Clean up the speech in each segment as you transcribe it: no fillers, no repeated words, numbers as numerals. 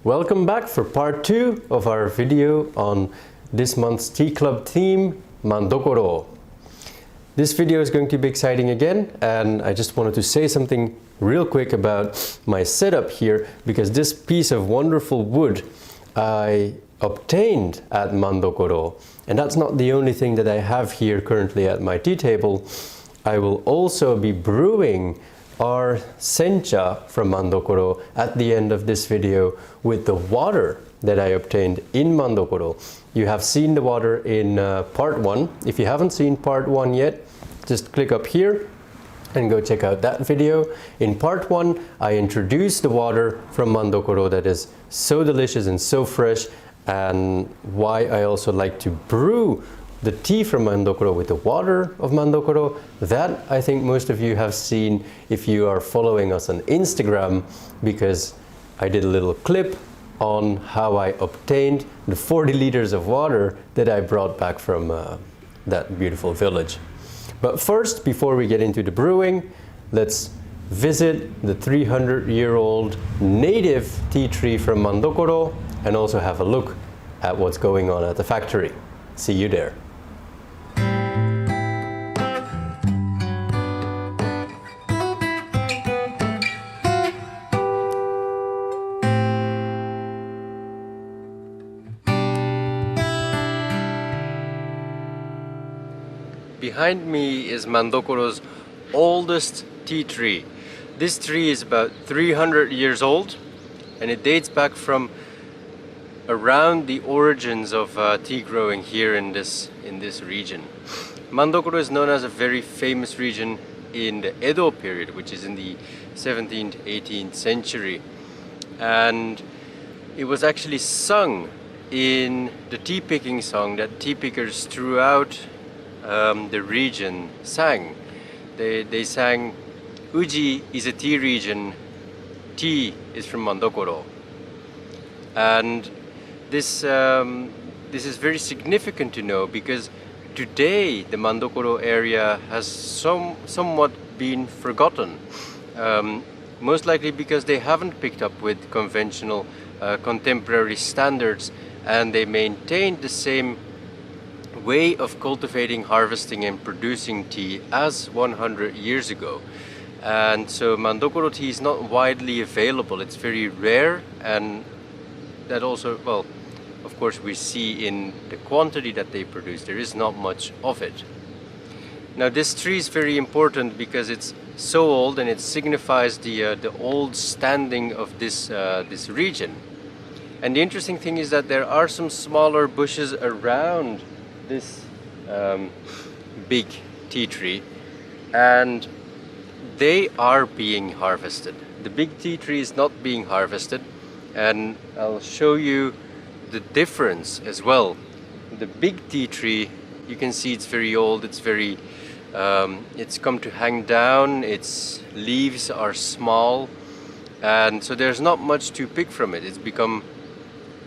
Welcome back for part 2 of our video on this month's tea club theme, Mandokoro. This video is going to be exciting again, and I just wanted to say something real quick about my setup here, because this piece of wonderful wood I obtained at Mandokoro, and that's not the only thing that I have here currently at my tea table. I will also be brewing our sencha from Mandokoro at the end of this video with the water that I obtained in Mandokoro. You have seen the water in part 1. If you haven't seen part 1 yet, just click up here and go check out that video. In part 1, I introduced the water from Mandokoro that is so delicious and so fresh, and why I also like to brew the tea from Mandokoro with the water of Mandokoro. That I think most of you have seen if you are following us on Instagram, because I did a little clip on how I obtained the 40 liters of water that I brought back from that beautiful village. But first, before we get into the brewing, let's visit the 300-year-old native tea tree from Mandokoro and also have a look at what's going on at the factory. See you there. Behind me is Mandokoro's oldest tea tree. This tree is about 300 years old, and it dates back from around the origins of tea growing here in this region. Mandokoro is known as a very famous region in the Edo period, which is in the 17th, 18th century. And it was actually sung in the tea picking song that tea pickers throughout the region sang. They sang, "Uji is a tea region, tea is from Mandokoro." And this is very significant to know, because today the Mandokoro area has somewhat been forgotten. Most likely because they haven't picked up with conventional contemporary standards, and they maintained the same way of cultivating, harvesting and producing tea as 100 years ago. And so Mandokoro tea is not widely available. It's very rare, and that also, well, of course we see in the quantity that they produce, there is not much of it. Now this tree is very important because it's so old, and it signifies the old standing of this region. And the interesting thing is that there are some smaller bushes around this big tea tree, and they are being harvested. The big tea tree is not being harvested, and I'll show you the difference as well. The big tea tree, you can see it's very old, it's very it's come to hang down, its leaves are small, and so there's not much to pick from it. It's become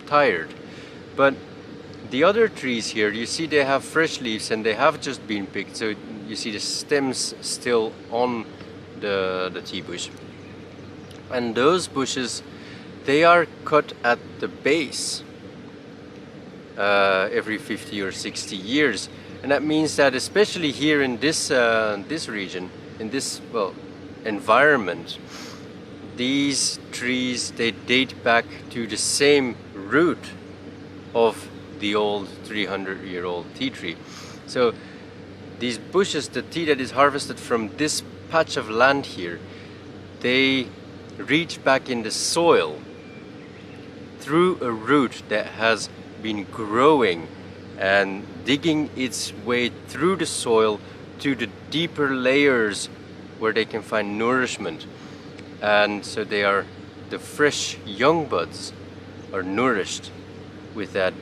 tired. But the other trees here, you see they have fresh leaves and they have just been picked, so you see the stems still on the tea bush. And those bushes, they are cut at the base every 50 or 60 years. And that means that especially here in this region, in this, well, environment, these trees, they date back to the same root of the old 300-year-old tea tree. So these bushes, the tea that is harvested from this patch of land here, they reach back in the soil through a root that has been growing and digging its way through the soil to the deeper layers where they can find nourishment. And so the fresh young buds are nourished with that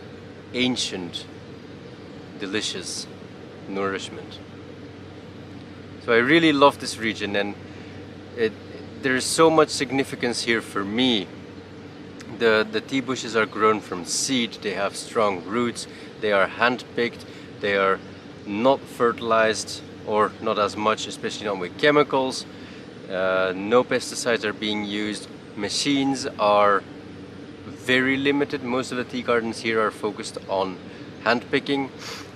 ancient, delicious nourishment. So I really love this region, and there is so much significance here for me. The tea bushes are grown from seed, they have strong roots, they are hand-picked, they are not fertilized, or not as much, especially not with chemicals. No pesticides are being used. Machines are very limited. Most of the tea gardens here are focused on hand picking,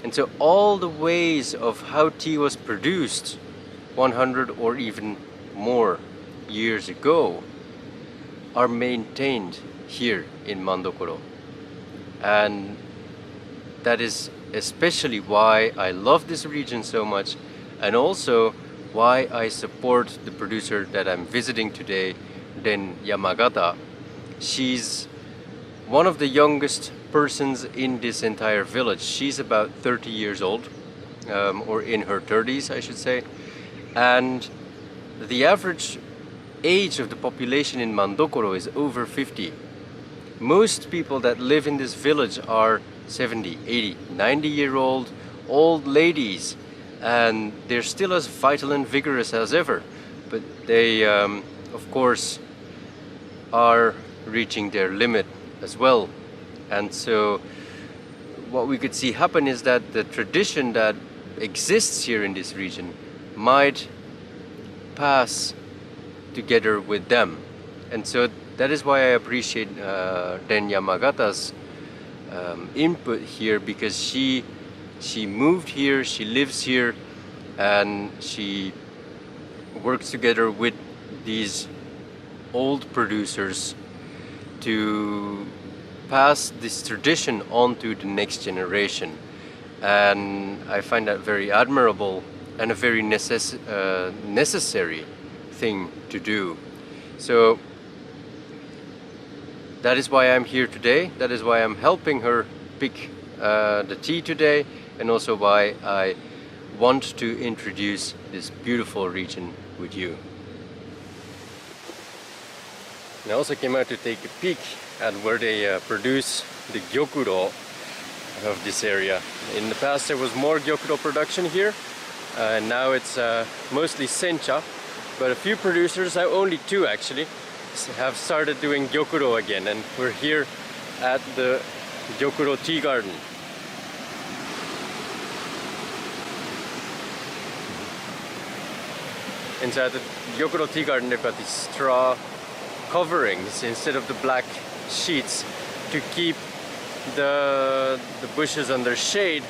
and so all the ways of how tea was produced 100 or even more years ago are maintained here in Mandokoro. And that is especially why I love this region so much, and also why I support the producer that I'm visiting today, Ren Yamagata. She's one of the youngest persons in this entire village. She's about 30 years old, or in her 30s, I should say. And the average age of the population in Mandokoro is over 50. Most people that live in this village are 70, 80, 90-year-old old ladies, and they're still as vital and vigorous as ever. But they, of course, are reaching their limit as well. And so what we could see happen is that the tradition that exists here in this region might pass together with them. And so that is why I appreciate Ren Yamagata's input here, because she moved here, she lives here, and she works together with these old producers to pass this tradition on to the next generation. And I find that very admirable and a very necessary thing to do. So that is why I'm here today. That is why I'm helping her pick the tea today, and also why I want to introduce this beautiful region with you. And I also came out to take a peek at where they produce the gyokuro of this area. In the past there was more gyokuro production here, and now it's mostly sencha, but a few producers, only two actually, have started doing gyokuro again, and we're here at the gyokuro tea garden. Inside the gyokuro tea garden they've got these straw coverings instead of the black sheets to keep the bushes under shade,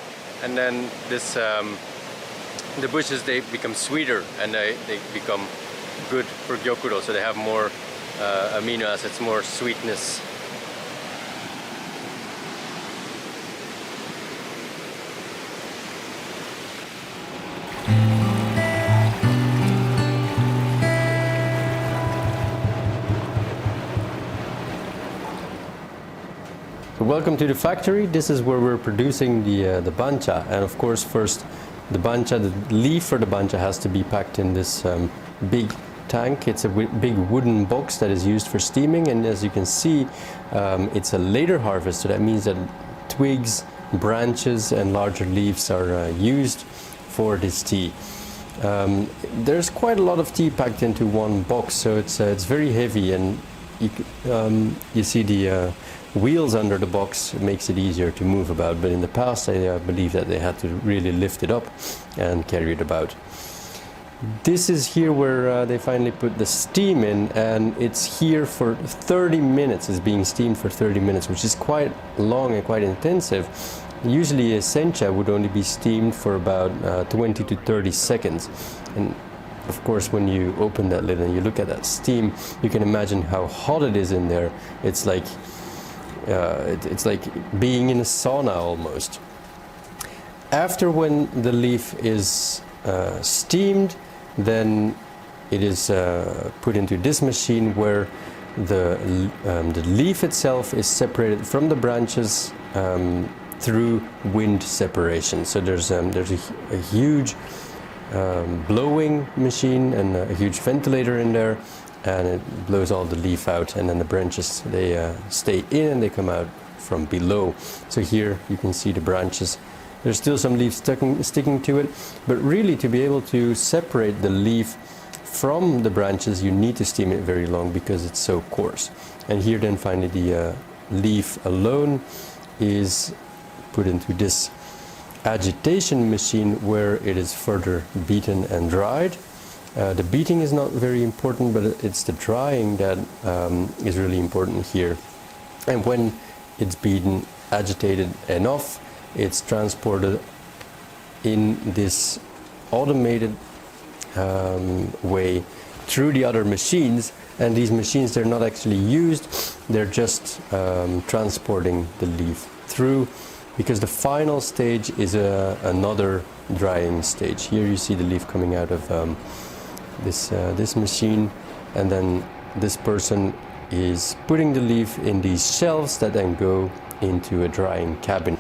and then this the bushes, they become sweeter and they become good for gyokuro, so they have more amino acids, more sweetness. So welcome to the factory. This is where we're producing the bancha, and of course first the bancha, the leaf for the bancha has to be packed in this big tank. It's a big wooden box that is used for steaming, and as you can see it's a later harvest, so that means that twigs, branches and larger leaves are used for this tea. There's quite a lot of tea packed into one box, so it's very heavy, and you see the wheels under the box. It makes it easier to move about, but in the past I believe that they had to really lift it up and carry it about. This is here where they finally put the steam in, and it's here for 30 minutes. It's being steamed for 30 minutes, which is quite long and quite intensive. Usually a sencha would only be steamed for about 20 to 30 seconds. And of course, when you open that lid and you look at that steam, you can imagine how hot it is in there. It's like being in a sauna almost. After when the leaf is steamed, then it is put into this machine where the leaf itself is separated from the branches through wind separation. So there's a huge blowing machine and a huge ventilator in there, and it blows all the leaf out, and then the branches, they stay in and they come out from below. So here you can see the branches. There's still some leaves sticking to it, but really to be able to separate the leaf from the branches you need to steam it very long because it's so coarse. And here then finally the leaf alone is put into this agitation machine where it is further beaten and dried. The beating is not very important, but it's the drying that is really important here. And when it's been agitated enough, it's transported in this automated way through the other machines. And these machines, they're not actually used, they're just transporting the leaf through, because the final stage is another drying stage. Here you see the leaf coming out of this machine, and then this person is putting the leaf in these shelves that then go into a drying cabinet.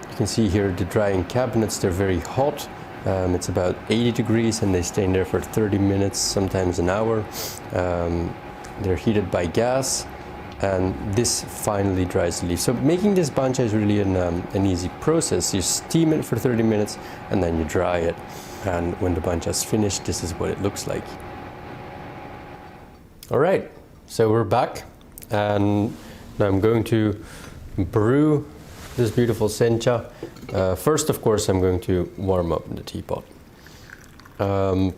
You can see here the drying cabinets, they're very hot. It's about 80 degrees and they stay in there for 30 minutes, sometimes an hour. They're heated by gas, and this finally dries the leaf. So making this bancha is really an easy process. You steam it for 30 minutes and then you dry it. And when the bancha is finished, this is what it looks like. All right, so we're back, and now I'm going to brew this beautiful sencha. First, of course, I'm going to warm up the teapot. The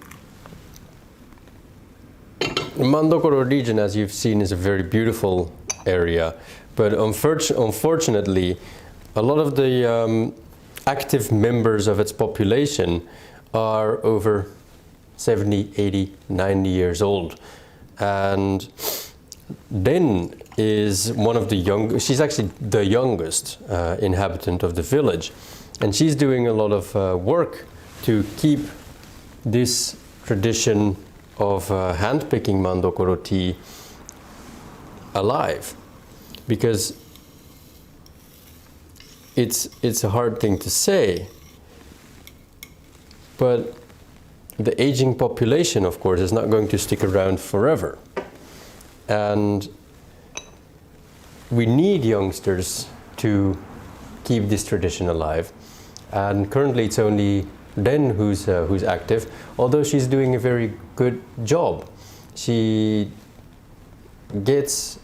Mandokoro region, as you've seen, is a very beautiful area, but unfortunately, a lot of the active members of its population are over 70, 80, 90 years old. And Den is one of the youngest, she's actually the youngest inhabitant of the village. And she's doing a lot of work to keep this tradition of hand-picking Mandokoro tea alive. Because it's a hard thing to say, but the aging population, of course, is not going to stick around forever. And we need youngsters to keep this tradition alive. And currently it's only Den who's active, although she's doing a very good job. She gets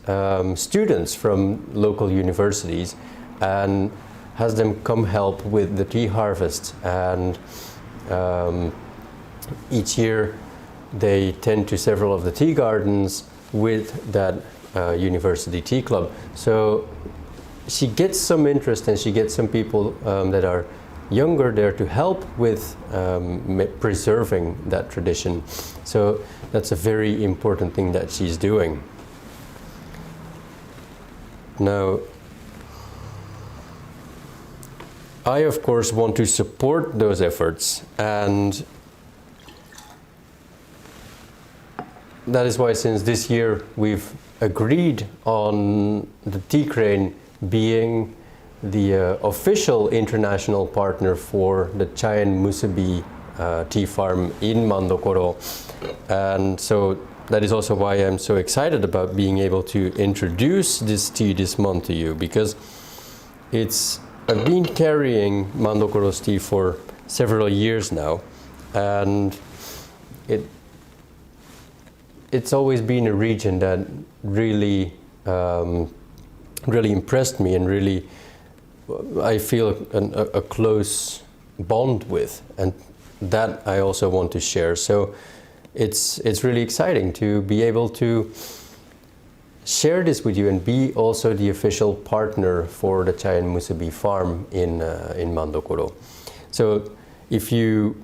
students from local universities and has them come help with the tea harvest. And each year they tend to several of the tea gardens with that university tea club. So she gets some interest, and she gets some people that are younger there to help with preserving that tradition. So that's a very important thing that she's doing. Now, I of course want to support those efforts, and that is why since this year we've agreed on the tea crane being the official international partner for the Chaen Musubi tea farm in Mandokoro. And so that is also why I'm so excited about being able to introduce this tea this month to you, because I've been carrying Mandokoro's tea for several years now, and it's always been a region that really really impressed me, and really I feel a close bond with, and that I also want to share. So it's really exciting to be able to share this with you and be also the official partner for the Chaen Musubi farm in Mandokoro. So if you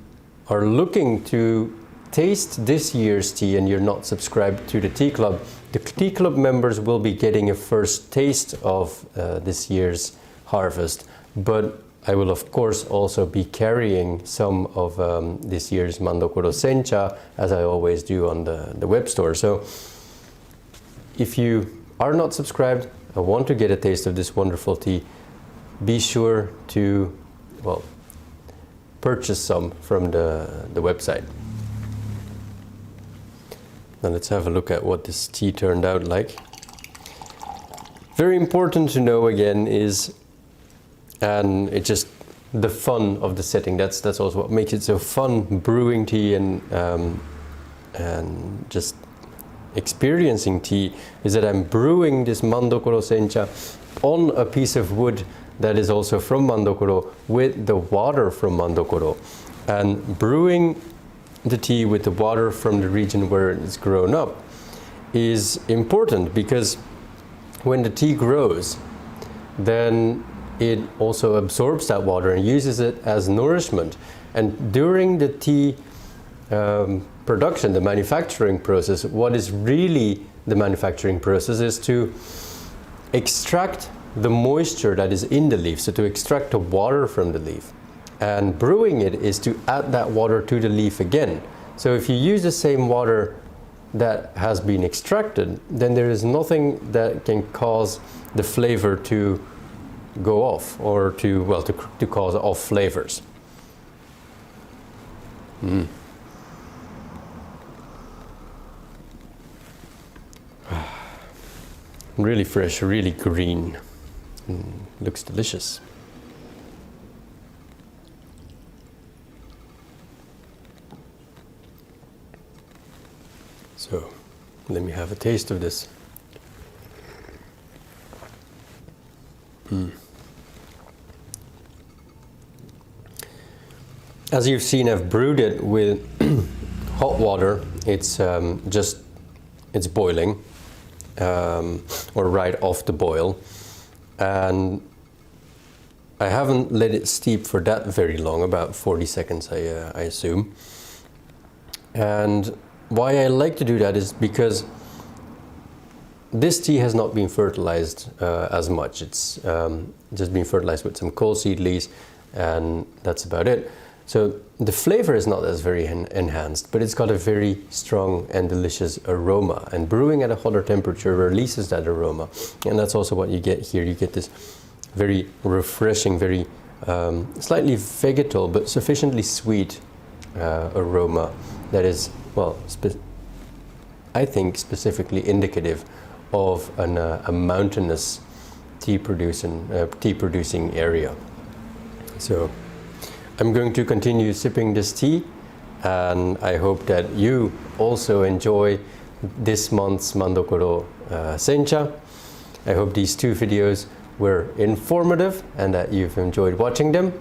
are looking to taste this year's tea and you're not subscribed to the tea club members will be getting a first taste of this year's harvest, but I will of course also be carrying some of this year's Mandokoro sencha, as I always do on the web store. So if you are not subscribed and want to get a taste of this wonderful tea, be sure to, well, purchase some from the website. Now let's have a look at what this tea turned out like. Very important to know again is, and it's just the fun of the setting. That's also what makes it so fun brewing tea and just experiencing tea, is that I'm brewing this Mandokoro sencha on a piece of wood that is also from Mandokoro with the water from Mandokoro. And brewing the tea with the water from the region where it's grown up is important, because when the tea grows, then it also absorbs that water and uses it as nourishment. And during the tea production, the manufacturing process, what is really the manufacturing process is to extract the moisture that is in the leaf, so to extract the water from the leaf. And brewing it is to add that water to the leaf again. So if you use the same water that has been extracted, then there is nothing that can cause the flavor to go off, or to, well, to cause off flavors. Really fresh, really green. Looks delicious. So, let me have a taste of this. As you've seen, I've brewed it with hot water. It's it's boiling, or right off the boil, and I haven't let it steep for that very long, about 40 seconds, I assume. And why I like to do that is because this tea has not been fertilized as much. It's just been fertilized with some coal seed leaves, and that's about it. So the flavor is not as very enhanced, but it's got a very strong and delicious aroma. And brewing at a hotter temperature releases that aroma. And that's also what you get here. You get this very refreshing, very slightly vegetal, but sufficiently sweet aroma that is, well, I think specifically indicative of a mountainous tea producing area. So I'm going to continue sipping this tea, and I hope that you also enjoy this month's Mandokoro Sencha. I hope these two videos were informative and that you've enjoyed watching them.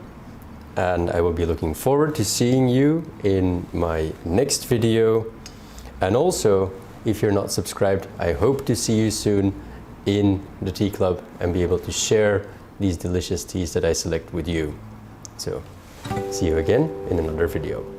And I will be looking forward to seeing you in my next video. And also, if you're not subscribed, I hope to see you soon in the tea club and be able to share these delicious teas that I select with you. So, see you again in another video.